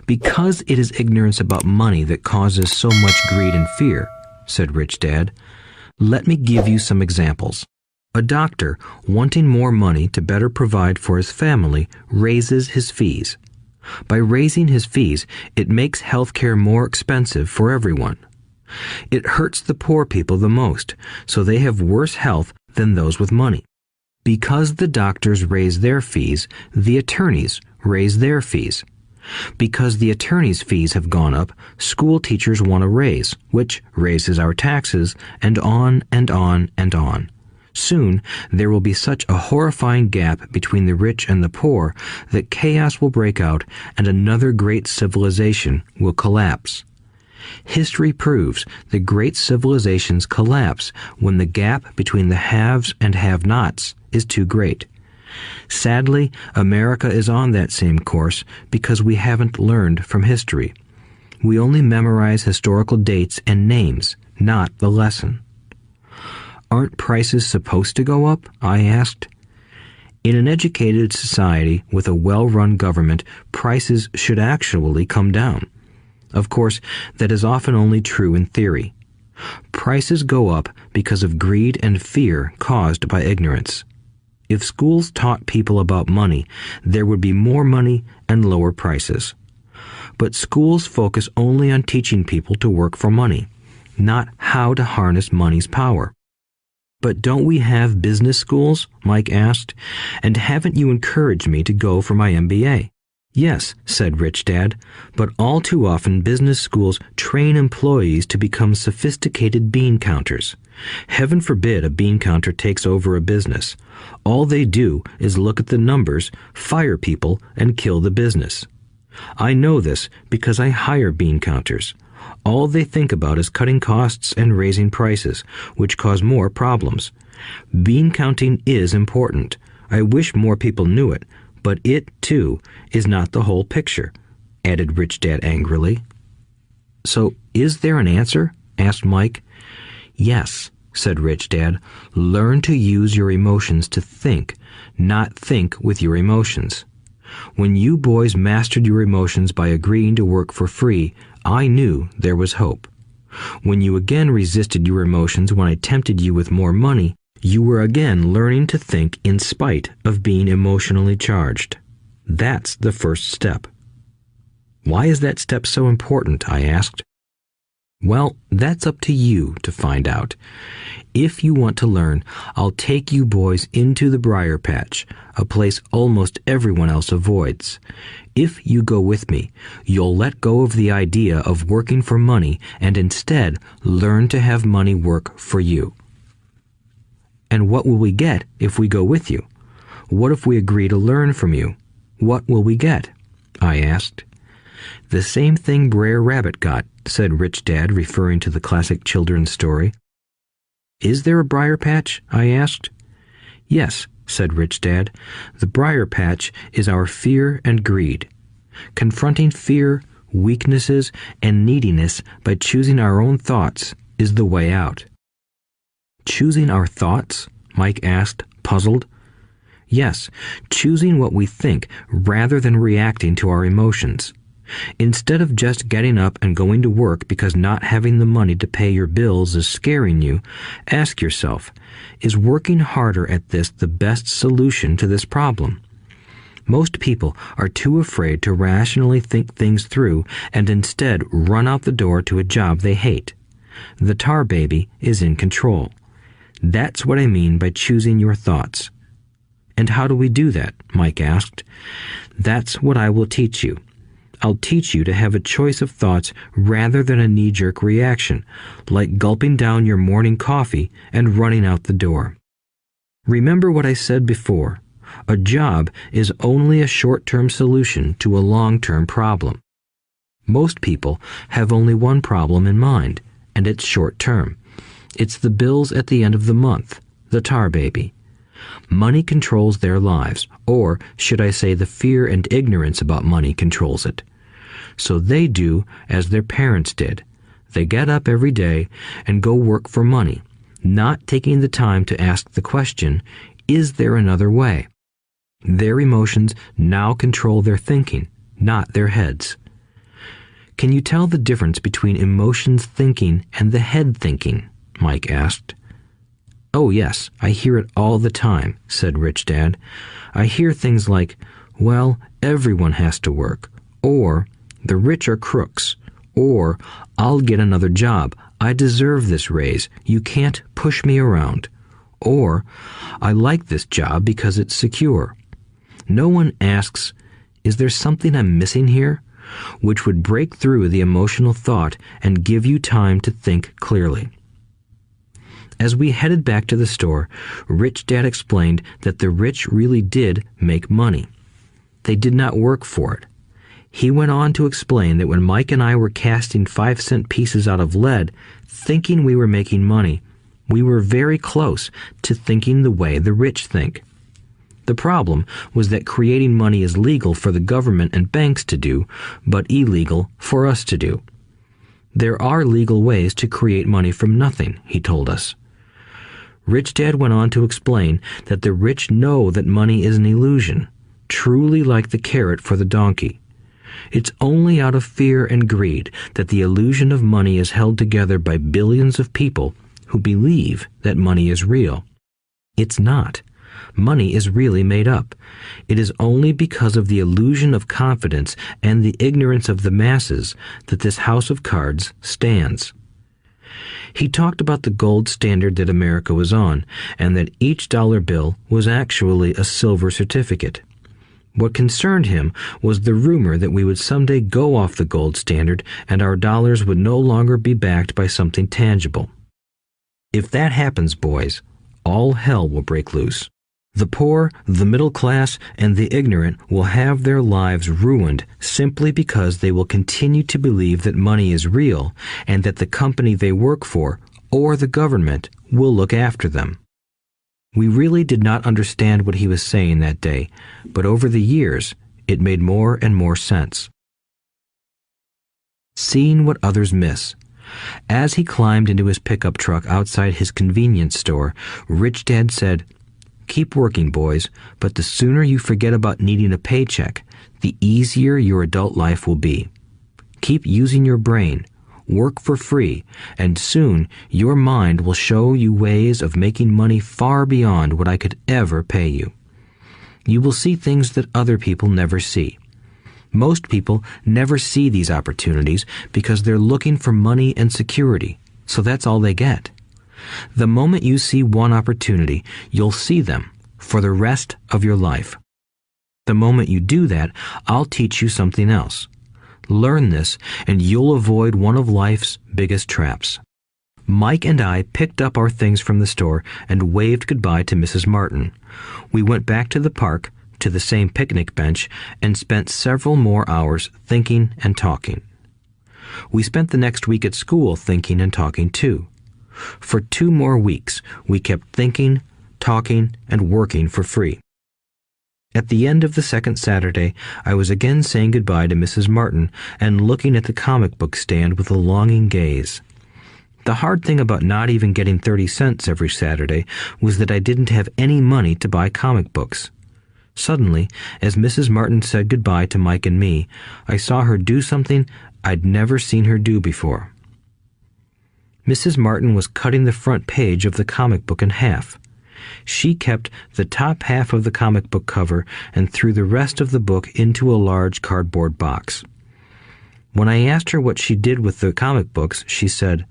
"Because it is ignorance about money that causes so much greed and fear," said Rich Dad. "Let me give you some examples. A doctor, wanting more money to better provide for his family, raises his fees. By raising his fees, it makes healthcare more expensive for everyone. It hurts the poor people the most, so they have worse health than those with money. Because the doctors raise their fees, the attorneys raise their fees. Because the attorneys' fees have gone up, school teachers want a raise, which raises our taxes, and on and on and on. Soon, there will be such a horrifying gap between the rich and the poor that chaos will break out and another great civilization will collapse. History proves that great civilizations collapse when the gap between the haves and have-nots is too great. Sadly, America is on that same course because we haven't learned from history. We only memorize historical dates and names, not the lesson." "Aren't prices supposed to go up?" I asked. "In an educated society with a well-run government, prices should actually come down. Of course, that is often only true in theory. Prices go up because of greed and fear caused by ignorance. If schools taught people about money, there would be more money and lower prices. But schools focus only on teaching people to work for money, not how to harness money's power." "But don't we have business schools?" Mike asked. "And haven't you encouraged me to go for my MBA?" "Yes," said Rich Dad, "but all too often business schools train employees to become sophisticated bean counters. Heaven forbid a bean counter takes over a business. All they do is look at the numbers, fire people, and kill the business. I know this because I hire bean counters. All they think about is cutting costs and raising prices, which cause more problems. Bean counting is important. I wish more people knew it, but it, too, is not the whole picture," added Rich Dad angrily. "So, is there an answer?" asked Mike. "Yes," said Rich Dad. "Learn to use your emotions to think, not think with your emotions. When you boys mastered your emotions by agreeing to work for free, I knew there was hope. When you again resisted your emotions when I tempted you with more money, you were again learning to think in spite of being emotionally charged. That's the first step." "Why is that step so important?" I asked. "Well, that's up to you to find out. If you want to learn, I'll take you boys into the briar patch, a place almost everyone else avoids. If you go with me, you'll let go of the idea of working for money and instead learn to have money work for you." "And what will we get if we go with you? What if we agree to learn from you? What will we get?" I asked. "The same thing Brer Rabbit got," said Rich Dad, referring to the classic children's story. "Is there a briar patch?" I asked. "Yes," said Rich Dad. "The briar patch is our fear and greed. Confronting fear, weaknesses, and neediness by choosing our own thoughts is the way out." "Choosing our thoughts?" Mike asked, puzzled. "Yes, choosing what we think rather than reacting to our emotions. Instead of just getting up and going to work because not having the money to pay your bills is scaring you, ask yourself, is working harder at this the best solution to this problem? Most people are too afraid to rationally think things through and instead run out the door to a job they hate. The tar baby is in control. That's what I mean by choosing your thoughts." "And how do we do that?" Mike asked. "That's what I will teach you. I'll teach you to have a choice of thoughts rather than a knee-jerk reaction, like gulping down your morning coffee and running out the door. Remember what I said before. A job is only a short-term solution to a long-term problem. Most people have only one problem in mind, and it's short-term. It's the bills at the end of the month, the tar baby. Money controls their lives, or should I say the fear and ignorance about money controls it. So they do as their parents did. They get up every day and go work for money, not taking the time to ask the question, is there another way? Their emotions now control their thinking, not their heads. "Can you tell the difference between emotions thinking and the head thinking?" Mike asked. "Oh yes, I hear it all the time," said Rich Dad. "I hear things like, well, everyone has to work, or the rich are crooks, or I'll get another job, I deserve this raise, you can't push me around, or I like this job because it's secure. No one asks, is there something I'm missing here? Which would break through the emotional thought and give you time to think clearly." As we headed back to the store, Rich Dad explained that the rich really did make money. They did not work for it. He went on to explain that when Mike and I were casting 5-cent pieces out of lead, thinking we were making money, we were very close to thinking the way the rich think. The problem was that creating money is legal for the government and banks to do, but illegal for us to do. There are legal ways to create money from nothing, he told us. Rich Dad went on to explain that the rich know that money is an illusion, truly like the carrot for the donkey. It's only out of fear and greed that the illusion of money is held together by billions of people who believe that money is real. It's not. Money is really made up. It is only because of the illusion of confidence and the ignorance of the masses that this house of cards stands. He talked about the gold standard that America was on, and that each dollar bill was actually a silver certificate. What concerned him was the rumor that we would someday go off the gold standard and our dollars would no longer be backed by something tangible. If that happens, boys, all hell will break loose. The poor, the middle class, and the ignorant will have their lives ruined simply because they will continue to believe that money is real and that the company they work for, or the government, will look after them. We really did not understand what he was saying that day, but over the years, it made more and more sense. Seeing what others miss. As he climbed into his pickup truck outside his convenience store, Rich Dad said, "Keep working, boys, but the sooner you forget about needing a paycheck, the easier your adult life will be. Keep using your brain, work for free, and soon your mind will show you ways of making money far beyond what I could ever pay you. You will see things that other people never see. Most people never see these opportunities because they're looking for money and security, so that's all they get. The moment you see one opportunity, you'll see them for the rest of your life. The moment you do that, I'll teach you something else. Learn this, and you'll avoid one of life's biggest traps." Mike and I picked up our things from the store and waved goodbye to Mrs. Martin. We went back to the park, to the same picnic bench, and spent several more hours thinking and talking. We spent the next week at school thinking and talking too. For 2 more weeks, we kept thinking, talking, and working for free. At the end of the second Saturday, I was again saying goodbye to Mrs. Martin and looking at the comic book stand with a longing gaze. The hard thing about not even getting 30 cents every Saturday was that I didn't have any money to buy comic books. Suddenly, as Mrs. Martin said goodbye to Mike and me, I saw her do something I'd never seen her do before. Mrs. Martin was cutting the front page of the comic book in half. She kept the top half of the comic book cover and threw the rest of the book into a large cardboard box. When I asked her what she did with the comic books, she said,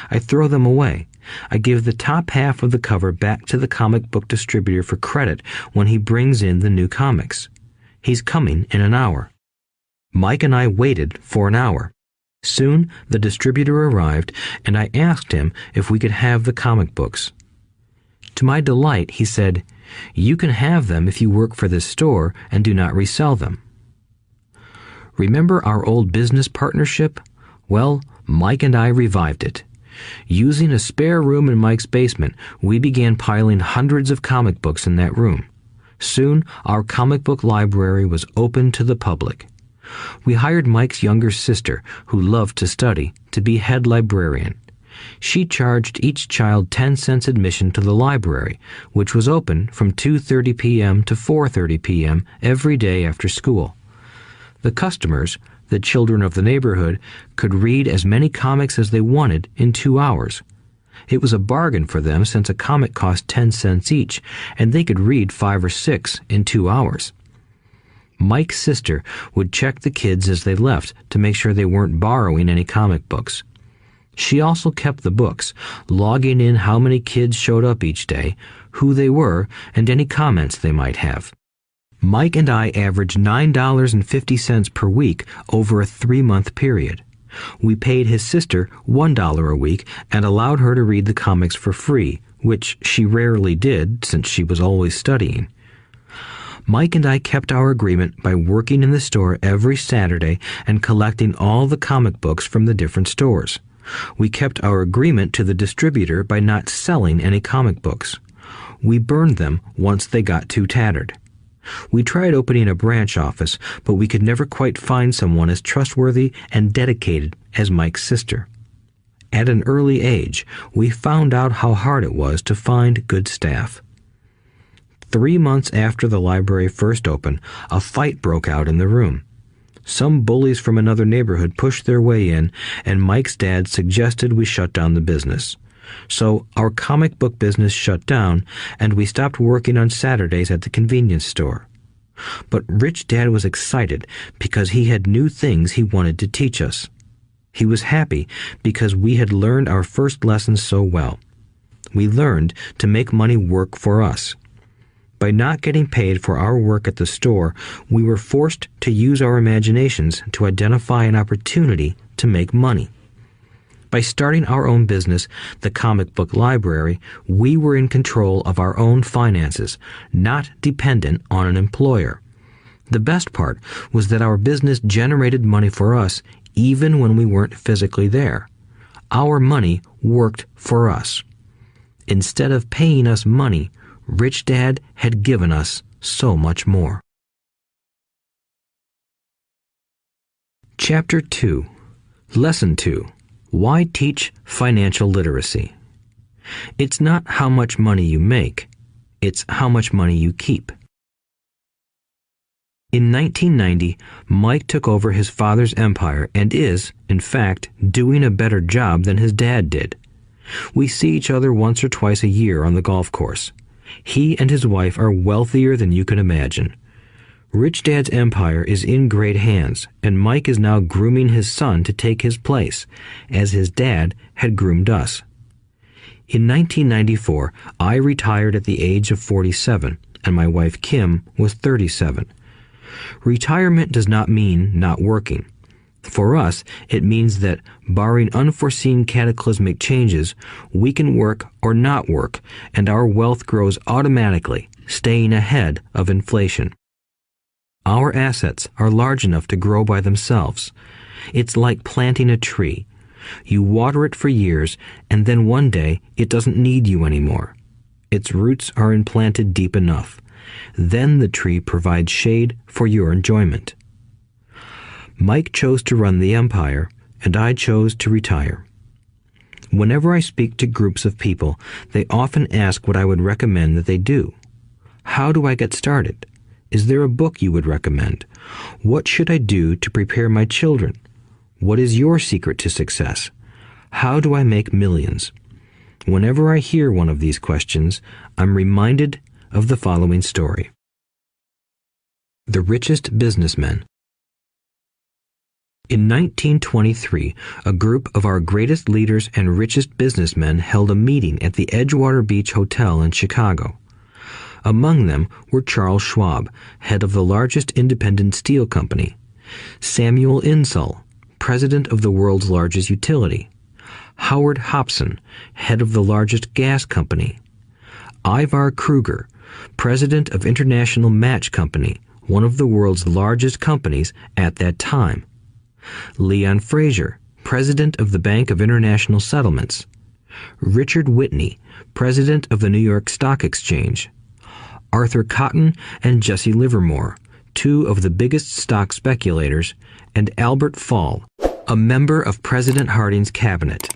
"I throw them away. I give the top half of the cover back to the comic book distributor for credit when he brings in the new comics. He's coming in an hour." Mike and I waited for an hour. Soon the distributor arrived, and I asked him if we could have the comic books. To my delight, he said, "You can have them if you work for this store and do not resell them." Remember our old business partnership? Well, Mike and I revived it. Using a spare room in Mike's basement, we began piling hundreds of comic books in that room. Soon, our comic book library was open to the public. We hired Mike's younger sister, who loved to study, to be head librarian. She charged each child 10 cents admission to the library, which was open from 2:30 p.m. to 4:30 p.m. every day after school. The customers, The children of the neighborhood could read as many comics as they wanted in 2 hours. It was a bargain for them since a comic cost 10 cents each, and they could read 5 or 6 in 2 hours. Mike's sister would check the kids as they left to make sure they weren't borrowing any comic books. She also kept the books, logging in how many kids showed up each day, who they were, and any comments they might have. Mike and I averaged $9.50 per week over a 3-month period. We paid his sister $1 a week and allowed her to read the comics for free, which she rarely did since she was always studying. Mike and I kept our agreement by working in the store every Saturday and collecting all the comic books from the different stores. We kept our agreement to the distributor by not selling any comic books. We burned them once they got too tattered. We tried opening a branch office, but we could never quite find someone as trustworthy and dedicated as Mike's sister. At an early age, we found out how hard it was to find good staff. 3 months after the library first opened, a fight broke out in the room. Some bullies from another neighborhood pushed their way in, and Mike's dad suggested we shut down the business. So our comic book business shut down, and we stopped working on Saturdays at the convenience store. But Rich Dad was excited because he had new things he wanted to teach us. He was happy because we had learned our first lessons so well. We learned to make money work for us. By not getting paid for our work at the store, we were forced to use our imaginations to identify an opportunity to make money. By starting our own business, the comic book library, we were in control of our own finances, not dependent on an employer. The best part was that our business generated money for us even when we weren't physically there. Our money worked for us. Instead of paying us money, Rich Dad had given us so much more. Chapter 2. Lesson 2. Why teach financial literacy? It's not how much money you make, it's how much money you keep. In 1990, Mike took over his father's empire and is, in fact, doing a better job than his dad did. We see each other once or twice a year on the golf course. He and his wife are wealthier than you can imagine. Rich Dad's empire is in great hands, and Mike is now grooming his son to take his place, as his dad had groomed us. In 1994, I retired at the age of 47, and my wife Kim was 37. Retirement does not mean not working. For us, it means that, barring unforeseen cataclysmic changes, we can work or not work, and our wealth grows automatically, staying ahead of inflation. Our assets are large enough to grow by themselves. It's like planting a tree. You water it for years, and then one day it doesn't need you anymore. Its roots are implanted deep enough. Then the tree provides shade for your enjoyment. Mike chose to run the empire, and I chose to retire. Whenever I speak to groups of people, they often ask what I would recommend that they do. How do I get started? Is there a book you would recommend? What should I do to prepare my children? What is your secret to success? How do I make millions? Whenever I hear one of these questions, I'm reminded of the following story. The Richest Businessmen. In 1923, a group of our greatest leaders and richest businessmen held a meeting at the Edgewater Beach Hotel in Chicago. Among them were Charles Schwab, head of the largest independent steel company; Samuel Insull, president of the world's largest utility; Howard Hobson, head of the largest gas company; Ivar Kruger, president of International Match Company, one of the world's largest companies at that time; Leon Fraser, president of the Bank of International Settlements; Richard Whitney, president of the New York Stock Exchange; Arthur Cotton and Jesse Livermore, two of the biggest stock speculators; and Albert Fall, a member of President Harding's cabinet.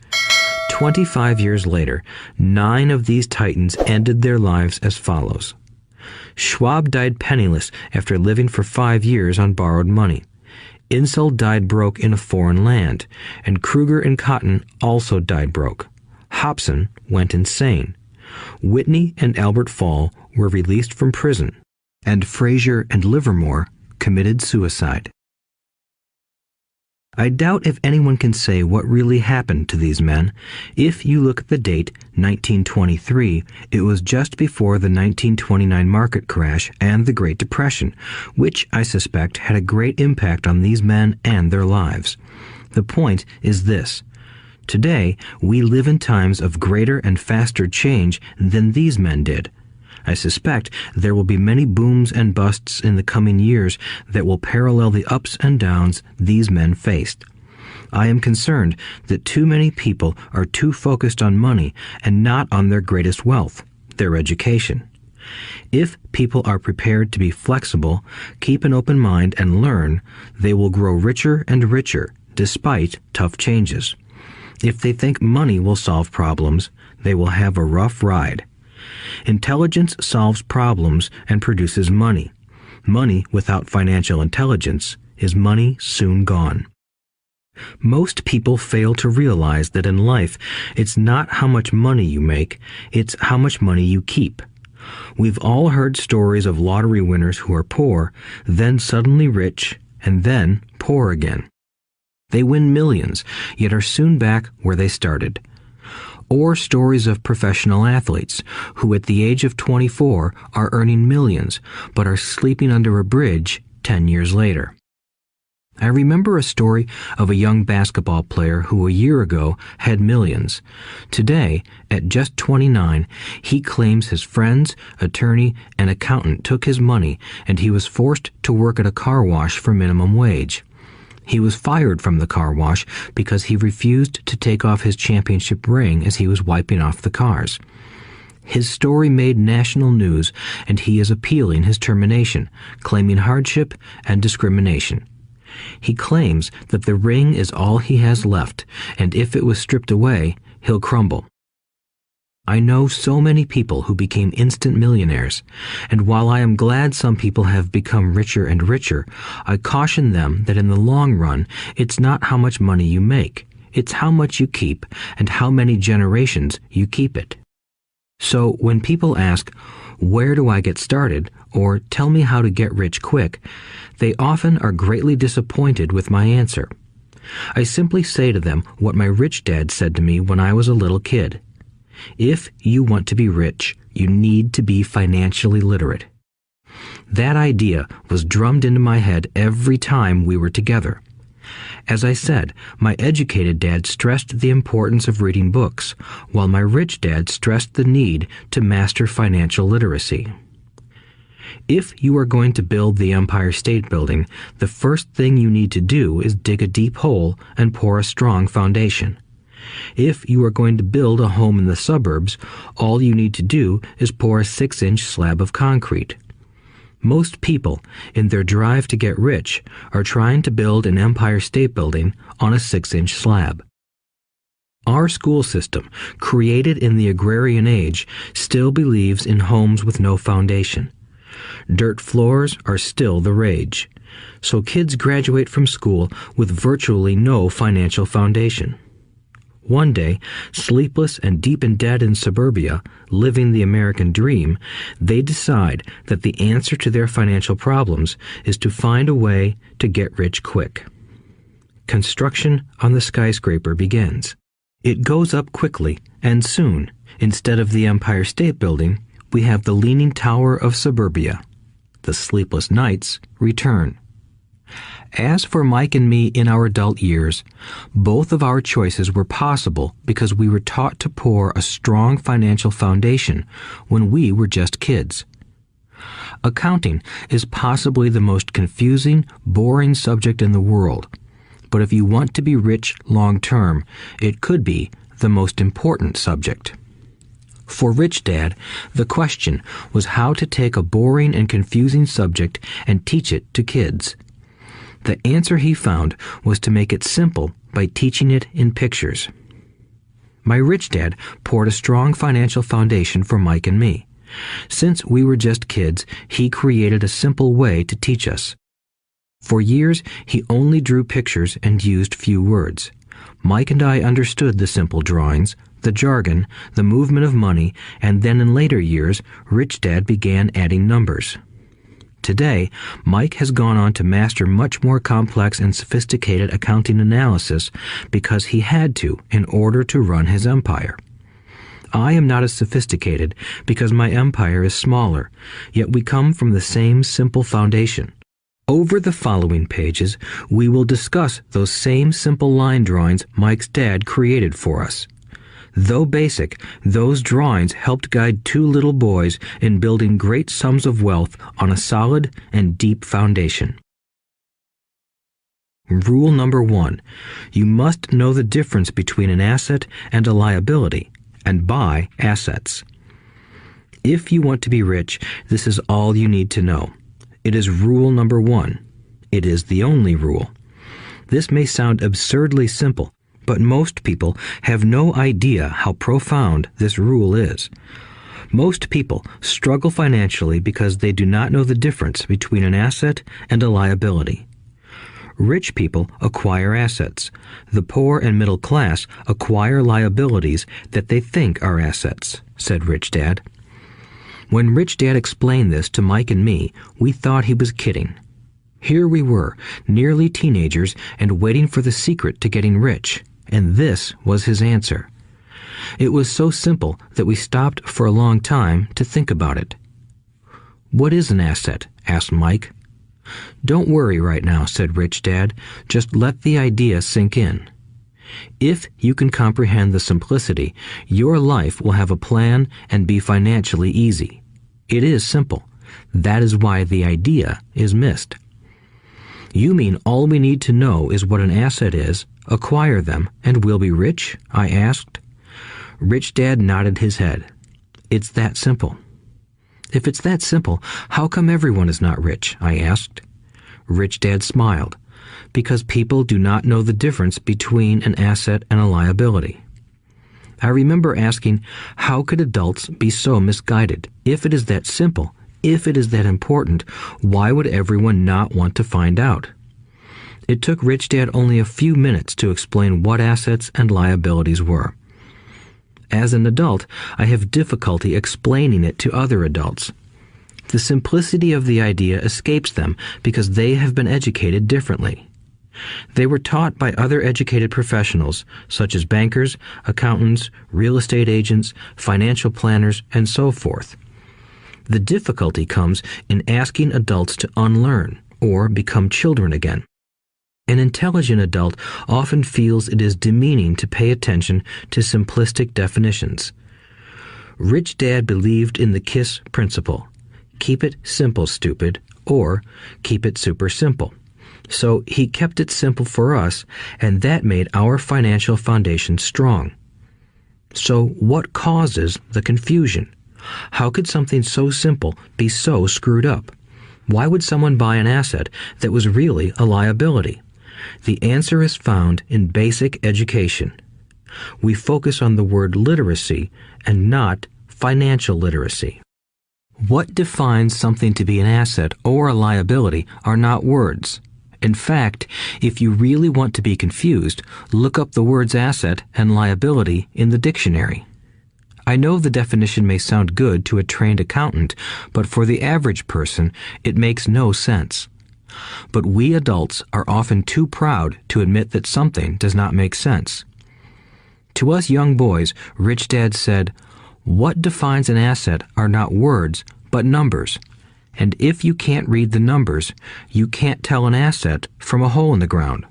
25 years later, 9 of these titans ended their lives as follows. Schwab died penniless after living for 5 years on borrowed money. Insull died broke in a foreign land, and Kruger and Cotton also died broke. Hobson went insane. Whitney and Albert Fall were released from prison, and Fraser and Livermore committed suicide. I doubt if anyone can say what really happened to these men. If you look at the date, 1923, it was just before the 1929 market crash and the Great Depression, which I suspect had a great impact on these men and their lives. The point is this. Today, we live in times of greater and faster change than these men did. I suspect there will be many booms and busts in the coming years that will parallel the ups and downs these men faced. I am concerned that too many people are too focused on money and not on their greatest wealth, their education. If people are prepared to be flexible, keep an open mind and learn, they will grow richer and richer despite tough changes. If they think money will solve problems, they will have a rough ride. Intelligence solves problems and produces money. Money without financial intelligence is money soon gone. Most people fail to realize that in life, it's not how much money you make, it's how much money you keep. We've all heard stories of lottery winners who are poor, then suddenly rich, and then poor again. They win millions, yet are soon back where they started. Or stories of professional athletes who at the age of 24 are earning millions but are sleeping under a bridge 10 years later. I remember a story of a young basketball player who a year ago had millions. Today, at just 29, he claims his friends, attorney, and accountant took his money and he was forced to work at a car wash for minimum wage. He was fired from the car wash because he refused to take off his championship ring as he was wiping off the cars. His story made national news, and he is appealing his termination, claiming hardship and discrimination. He claims that the ring is all he has left, and if it was stripped away, he'll crumble. I know so many people who became instant millionaires, and while I am glad some people have become richer and richer, I caution them that in the long run, it's not how much money you make, it's how much you keep and how many generations you keep it. So when people ask, "Where do I get started?" or "Tell me how to get rich quick," they often are greatly disappointed with my answer. I simply say to them what my rich dad said to me when I was a little kid. If you want to be rich, you need to be financially literate. That idea was drummed into my head every time we were together. As I said, my educated dad stressed the importance of reading books, while my rich dad stressed the need to master financial literacy. If you are going to build the Empire State Building, the first thing you need to do is dig a deep hole and pour a strong foundation. If you are going to build a home in the suburbs, all you need to do is pour a 6-inch slab of concrete. Most people, in their drive to get rich, are trying to build an Empire State Building on a 6-inch slab. Our school system, created in the agrarian age, still believes in homes with no foundation. Dirt floors are still the rage, so kids graduate from school with virtually no financial foundation. One day, sleepless and deep in debt in suburbia, living the American dream, they decide that the answer to their financial problems is to find a way to get rich quick. Construction on the skyscraper begins. It goes up quickly, and soon, instead of the Empire State Building, we have the Leaning Tower of suburbia. The sleepless nights return. As for Mike and me in our adult years, both of our choices were possible because we were taught to pour a strong financial foundation when we were just kids. Accounting is possibly the most confusing, boring subject in the world, but if you want to be rich long term, it could be the most important subject. For Rich Dad, the question was how to take a boring and confusing subject and teach it to kids. The answer he found was to make it simple by teaching it in pictures. My rich dad poured a strong financial foundation for Mike and me. Since we were just kids, he created a simple way to teach us. For years, he only drew pictures and used few words. Mike and I understood the simple drawings, the jargon, the movement of money, and then in later years, Rich Dad began adding numbers. Today, Mike has gone on to master much more complex and sophisticated accounting analysis because he had to in order to run his empire. I am not as sophisticated because my empire is smaller, yet we come from the same simple foundation. Over the following pages, we will discuss those same simple line drawings Mike's dad created for us. Though basic, those drawings helped guide two little boys in building great sums of wealth on a solid and deep foundation. Rule number 1. You must know the difference between an asset and a liability, and buy assets. If you want to be rich, this is all you need to know. It is rule number 1. It is the only rule. This may sound absurdly simple, but most people have no idea how profound this rule is. Most people struggle financially because they do not know the difference between an asset and a liability. Rich people acquire assets. The poor and middle class acquire liabilities that they think are assets, said Rich Dad. When Rich Dad explained this to Mike and me, we thought he was kidding. Here we were, nearly teenagers, and waiting for the secret to getting rich, and this was his answer. It was so simple that we stopped for a long time to think about it. "What is an asset?" asked Mike. "Don't worry right now," said Rich Dad. "Just let the idea sink in. If you can comprehend the simplicity, your life will have a plan and be financially easy. It is simple. That is why the idea is missed." "You mean all we need to know is what an asset is, acquire them, and we'll be rich?" I asked. Rich Dad nodded his head. "It's that simple." "If it's that simple, how come everyone is not rich?" I asked. Rich Dad smiled. "Because people do not know the difference between an asset and a liability." I remember asking, how could adults be so misguided? If it is that simple, if it is that important, why would everyone not want to find out? It took Rich Dad only a few minutes to explain what assets and liabilities were. As an adult, I have difficulty explaining it to other adults. The simplicity of the idea escapes them because they have been educated differently. They were taught by other educated professionals, such as bankers, accountants, real estate agents, financial planners, and so forth. The difficulty comes in asking adults to unlearn or become children again. An intelligent adult often feels it is demeaning to pay attention to simplistic definitions. Rich Dad believed in the KISS principle. Keep it simple, stupid, or keep it super simple. So he kept it simple for us, and that made our financial foundation strong. So what causes the confusion? How could something so simple be so screwed up? Why would someone buy an asset that was really a liability? The answer is found in basic education. We focus on the word literacy and not financial literacy. What defines something to be an asset or a liability are not words. In fact, if you really want to be confused, look up the words asset and liability in the dictionary. I know the definition may sound good to a trained accountant, but for the average person, it makes no sense. But we adults are often too proud to admit that something does not make sense. To us young boys, Rich Dad said, "What defines an asset are not words, but numbers. And if you can't read the numbers, you can't tell an asset from a hole in the ground."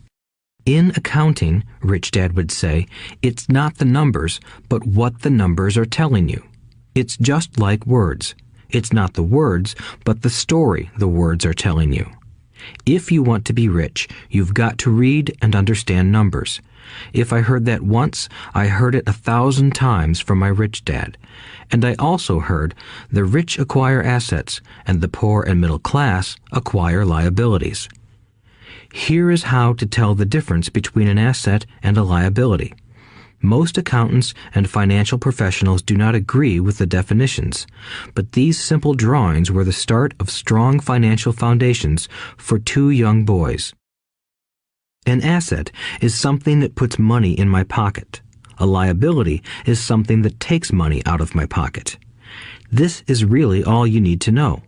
In accounting, Rich Dad would say, it's not the numbers, but what the numbers are telling you. It's just like words. It's not the words, but the story the words are telling you. If you want to be rich, you've got to read and understand numbers. If I heard that once, I heard it 1,000 times from my Rich Dad. And I also heard the rich acquire assets and the poor and middle class acquire liabilities. Here is how to tell the difference between an asset and a liability. Most accountants and financial professionals do not agree with the definitions, but these simple drawings were the start of strong financial foundations for two young boys. An asset is something that puts money in my pocket. A liability is something that takes money out of my pocket. This is really all you need to know.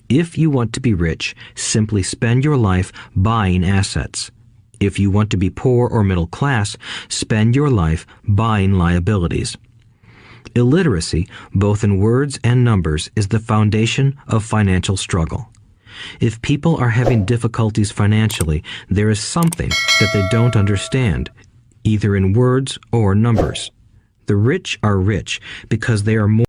If you want to be rich, simply spend your life buying assets. If you want to be poor or middle class, spend your life buying liabilities. Illiteracy, both in words and numbers, is the foundation of financial struggle. If people are having difficulties financially, there is something that they don't understand, either in words or numbers. The rich are rich because they are more